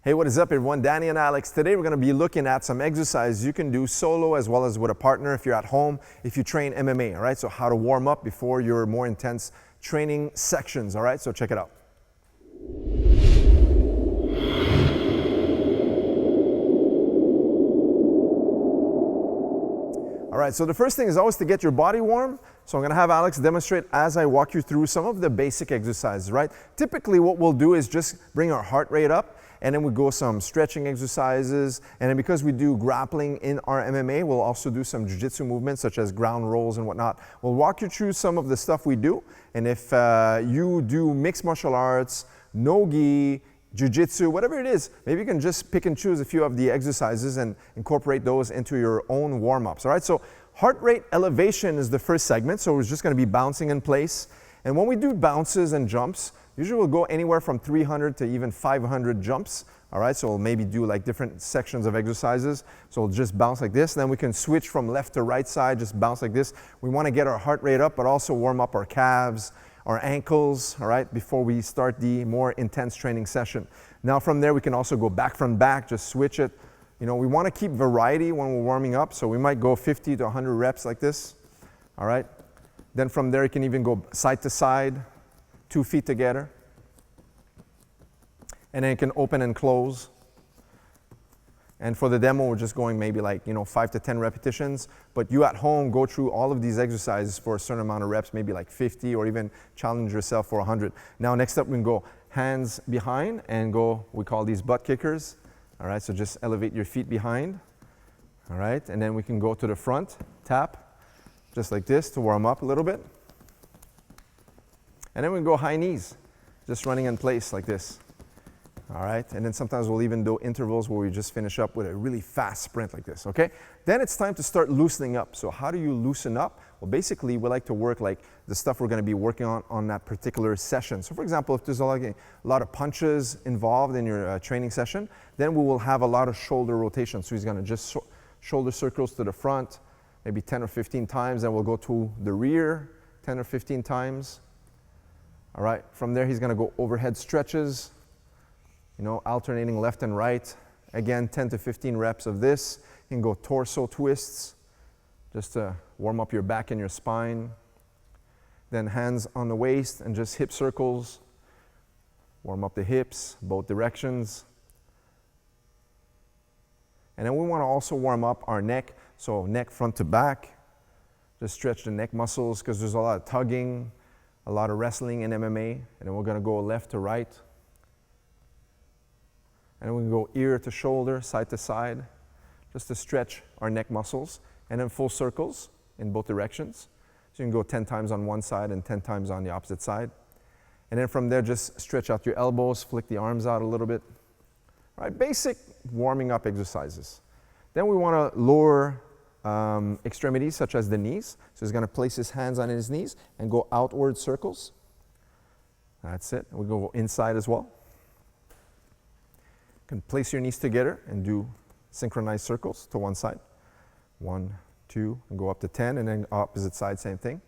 Hey, what is up everyone? Danny and Alex. Today we're going to be looking at some exercises you can do solo as well as with a partner if you're at home, if you train MMA, all right? So how to warm up before your more intense training sections, all right? So check it out. All right, so the first thing is always to get your body warm. So I'm gonna have Alex demonstrate as I walk you through some of the basic exercises, right? Typically what we'll do is just bring our heart rate up, and then we go some stretching exercises, and then because we do grappling in our MMA, we'll also do some jiu-jitsu movements such as ground rolls and whatnot. We'll walk you through some of the stuff we do, and if you do mixed martial arts, NOGI, jiu-jitsu, whatever it is, maybe you can just pick and choose a few of the exercises and incorporate those into your own warm-ups, all right? So heart rate elevation is the first segment, so we're just gonna be bouncing in place. And when we do bounces and jumps, usually we'll go anywhere from 300 to even 500 jumps, all right? So we'll maybe do like different sections of exercises. So we'll just bounce like this, then we can switch from left to right side, just bounce like this. We wanna get our heart rate up, but also warm up our calves, our ankles, all right, before we start the more intense training session. Now from there, we can also go back from back, just switch it. You know, we wanna keep variety when we're warming up, so we might go 50 to 100 reps like this, all right? Then from there, you can even go side to side, 2 feet together. And then you can open and close. And for the demo, we're just going maybe like, 5 to 10 repetitions. But you at home, go through all of these exercises for a certain amount of reps, maybe like 50, or even challenge yourself for 100. Now, next up, we can go hands behind and go, we call these butt kickers. All right, so just elevate your feet behind. All right, and then we can go to the front, tap, just like this to warm up a little bit. And then we can go high knees, just running in place like this. All right, and then sometimes we'll even do intervals where we just finish up with a really fast sprint like this, okay? Then it's time to start loosening up. So how do you loosen up? Well, basically, we like to work like the stuff we're gonna be working on that particular session. So for example, if there's a lot of punches involved in your training session, then we will have a lot of shoulder rotation. So he's gonna just shoulder circles to the front, maybe 10 or 15 times, then we'll go to the rear 10 or 15 times. All right, from there, he's gonna go overhead stretches, alternating left and right. Again, 10 to 15 reps of this. You can go torso twists, just to warm up your back and your spine. Then hands on the waist and just hip circles. Warm up the hips, both directions. And then we want to also warm up our neck. So neck front to back. Just stretch the neck muscles because there's a lot of tugging, a lot of wrestling in MMA. And then we're going to go left to right. And we can go ear to shoulder, side to side, just to stretch our neck muscles. And then full circles in both directions. So you can go 10 times on one side and 10 times on the opposite side. And then from there, just stretch out your elbows, flick the arms out a little bit. All right, basic warming up exercises. Then we want to lower extremities, such as the knees. So he's going to place his hands on his knees and go outward circles. That's it. We go inside as well. You can place your knees together and do synchronized circles to one side. 1, 2, and go up to 10, and then opposite side, same thing.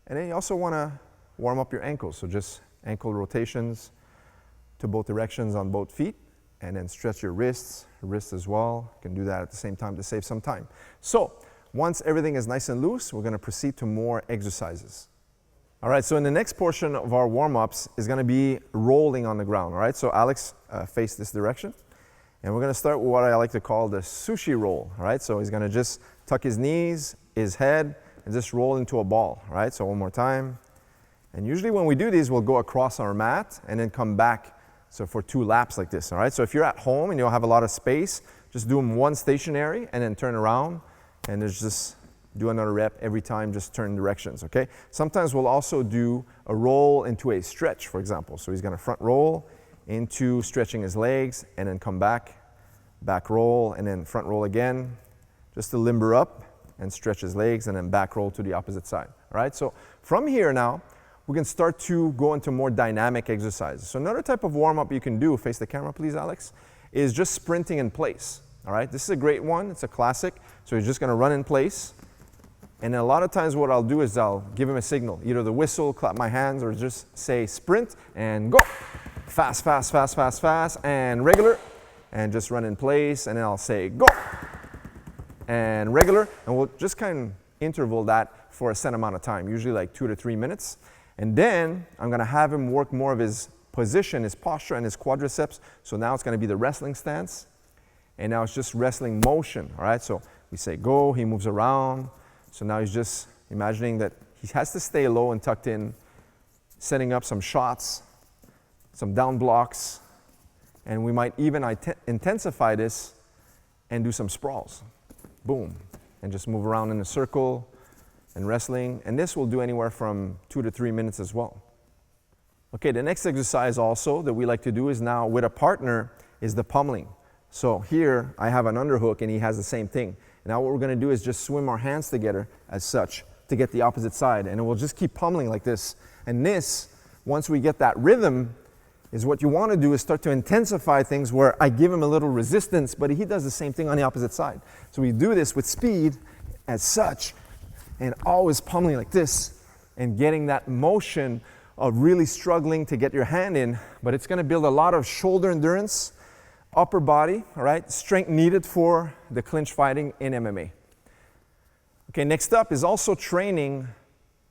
And then you also want to warm up your ankles. So just ankle rotations to both directions on both feet, and then stretch your wrists as well. You can do that at the same time to save some time. So once everything is nice and loose, we're going to proceed to more exercises. All right, so in the next portion of our warm-ups is going to be rolling on the ground, all right? So Alex, face this direction. And we're going to start with what I like to call the sushi roll, all right? So he's going to just tuck his knees, his head, and just roll into a ball, all right? So one more time. And usually when we do these, we'll go across our mat and then come back, so for 2 laps like this, all right? So if you're at home and you'll have a lot of space, just do them one stationary and then turn around, and there's just do another rep every time, just turn directions, okay? Sometimes we'll also do a roll into a stretch, for example. So he's gonna front roll into stretching his legs and then come back, back roll, and then front roll again, just to limber up and stretch his legs, and then back roll to the opposite side, all right? So from here now, we can start to go into more dynamic exercises. So another type of warm-up you can do, face the camera please, Alex, is just sprinting in place, all right? This is a great one, it's a classic. So you're just gonna run in place. And a lot of times what I'll do is I'll give him a signal, either the whistle, clap my hands, or just say sprint and go. Fast, fast, fast, fast, fast, and regular, and just run in place, and then I'll say go, and regular, and we'll just kind of interval that for a set amount of time, usually like 2 to 3 minutes. And then I'm gonna have him work more of his position, his posture, and his quadriceps. So now it's gonna be the wrestling stance, and now it's just wrestling motion, all right? So we say go, he moves around. So now he's just imagining that he has to stay low and tucked in, setting up some shots, some down blocks, and we might even intensify this and do some sprawls. Boom, and just move around in a circle and wrestling, and this will do anywhere from 2 to 3 minutes as well. Okay, the next exercise also that we like to do is now with a partner is the pummeling. So here I have an underhook and he has the same thing. Now what we're gonna do is just swim our hands together as such to get the opposite side, and we'll just keep pummeling like this. And this, once we get that rhythm, is what you wanna do is start to intensify things where I give him a little resistance, but he does the same thing on the opposite side. So we do this with speed as such, and always pummeling like this, and getting that motion of really struggling to get your hand in, but it's gonna build a lot of shoulder endurance, upper body, all right, strength needed for the clinch fighting in MMA. Okay, next up is also training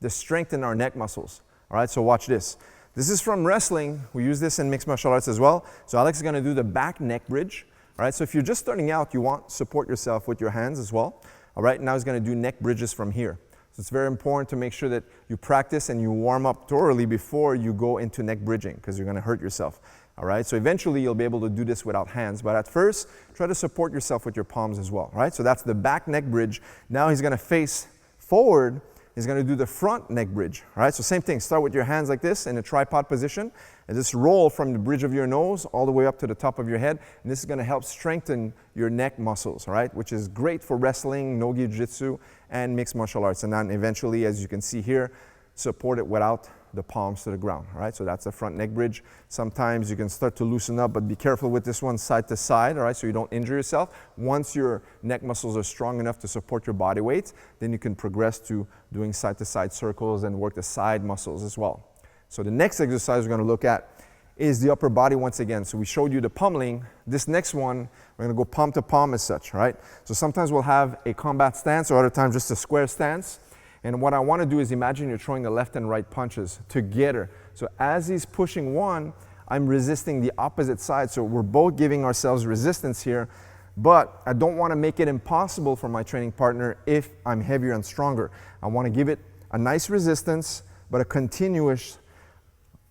the strength in our neck muscles, all right, so watch this. This is from wrestling. We use this in mixed martial arts as well. So Alex is gonna do the back neck bridge, all right, so if you're just starting out, you want to support yourself with your hands as well. All right, now he's gonna do neck bridges from here. So it's very important to make sure that you practice and you warm up thoroughly before you go into neck bridging, because you're gonna hurt yourself. All right, so eventually you'll be able to do this without hands, but at first, try to support yourself with your palms as well, all right? So that's the back neck bridge. Now he's gonna face forward. He's gonna do the front neck bridge, all right? So same thing, start with your hands like this in a tripod position, and just roll from the bridge of your nose all the way up to the top of your head, and this is gonna help strengthen your neck muscles, all right? Which is great for wrestling, NOGI, JITSU, and mixed martial arts. And then eventually, as you can see here, support it without the palms to the ground, all right? So that's the front neck bridge. Sometimes you can start to loosen up, but be careful with this one side to side, all right, so you don't injure yourself. Once your neck muscles are strong enough to support your body weight, then you can progress to doing side to side circles and work the side muscles as well. So the next exercise we're gonna look at is the upper body once again. So we showed you the pummeling. This next one, we're gonna go palm to palm as such, all right? So sometimes we'll have a combat stance, or other times just a square stance. And what I want to do is imagine you're throwing the left and right punches together. So as he's pushing one, I'm resisting the opposite side. So we're both giving ourselves resistance here, but I don't want to make it impossible for my training partner if I'm heavier and stronger. I want to give it a nice resistance, but a continuous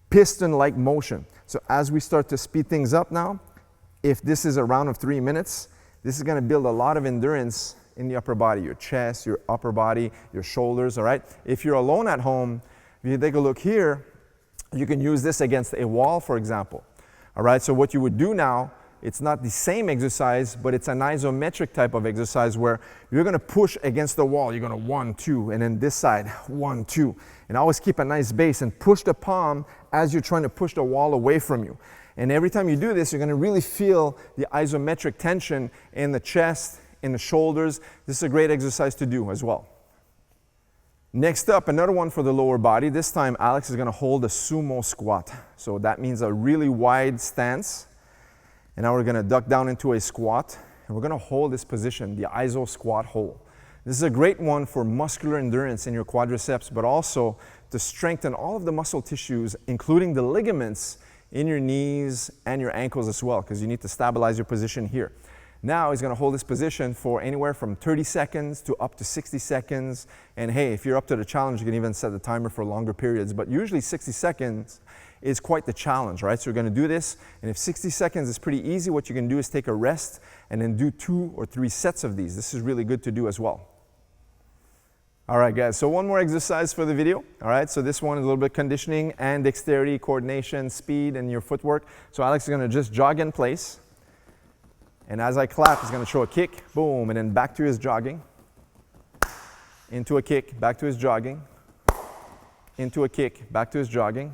piston-like motion. So as we start to speed things up now, if this is a round of 3 minutes, this is going to build a lot of endurance in the upper body, your chest, your upper body, your shoulders, all right? If you're alone at home, if you take a look here, you can use this against a wall, for example, all right? So what you would do now, it's not the same exercise, but it's an isometric type of exercise where you're gonna push against the wall. You're gonna 1, 2, and then this side, 1, 2. And always keep a nice base and push the palm as you're trying to push the wall away from you. And every time you do this, you're gonna really feel the isometric tension in the chest, in the shoulders. This is a great exercise to do as well. Next up, another one for the lower body. This time, Alex is gonna hold a sumo squat. So that means a really wide stance. And now we're gonna duck down into a squat, and we're gonna hold this position, the iso squat hold. This is a great one for muscular endurance in your quadriceps, but also to strengthen all of the muscle tissues, including the ligaments in your knees and your ankles as well, because you need to stabilize your position here. Now he's gonna hold this position for anywhere from 30 seconds to up to 60 seconds. And hey, if you're up to the challenge, you can even set the timer for longer periods, but usually 60 seconds is quite the challenge, right? So you're gonna do this, and if 60 seconds is pretty easy, what you can do is take a rest and then do 2 or 3 sets of these. This is really good to do as well. All right, guys, so one more exercise for the video. All right, so this one is a little bit conditioning and dexterity, coordination, speed, and your footwork. So Alex is gonna just jog in place. And as I clap, he's gonna show a kick, boom, and then back to his jogging. Into a kick, back to his jogging. Into a kick, back to his jogging.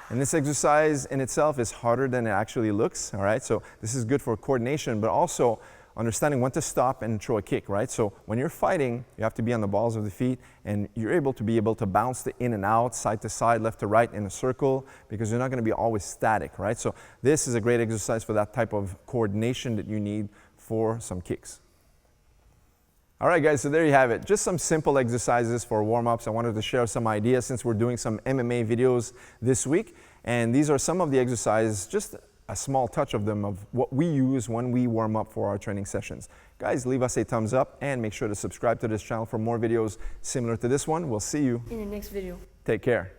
And this exercise in itself is harder than it actually looks, all right? So this is good for coordination, but also understanding when to stop and throw a kick, right? So when you're fighting, you have to be on the balls of the feet, and you're able to bounce the in and out, side to side, left to right in a circle, because you're not gonna be always static, right? So this is a great exercise for that type of coordination that you need for some kicks. All right, guys, so there you have it. Just some simple exercises for warm-ups. I wanted to share some ideas since we're doing some MMA videos this week. And these are some of the exercises, just a small touch of them, of what we use when we warm up for our training sessions. Guys, leave us a thumbs up and make sure to subscribe to this channel for more videos similar to this one. We'll see you in the next video. Take care.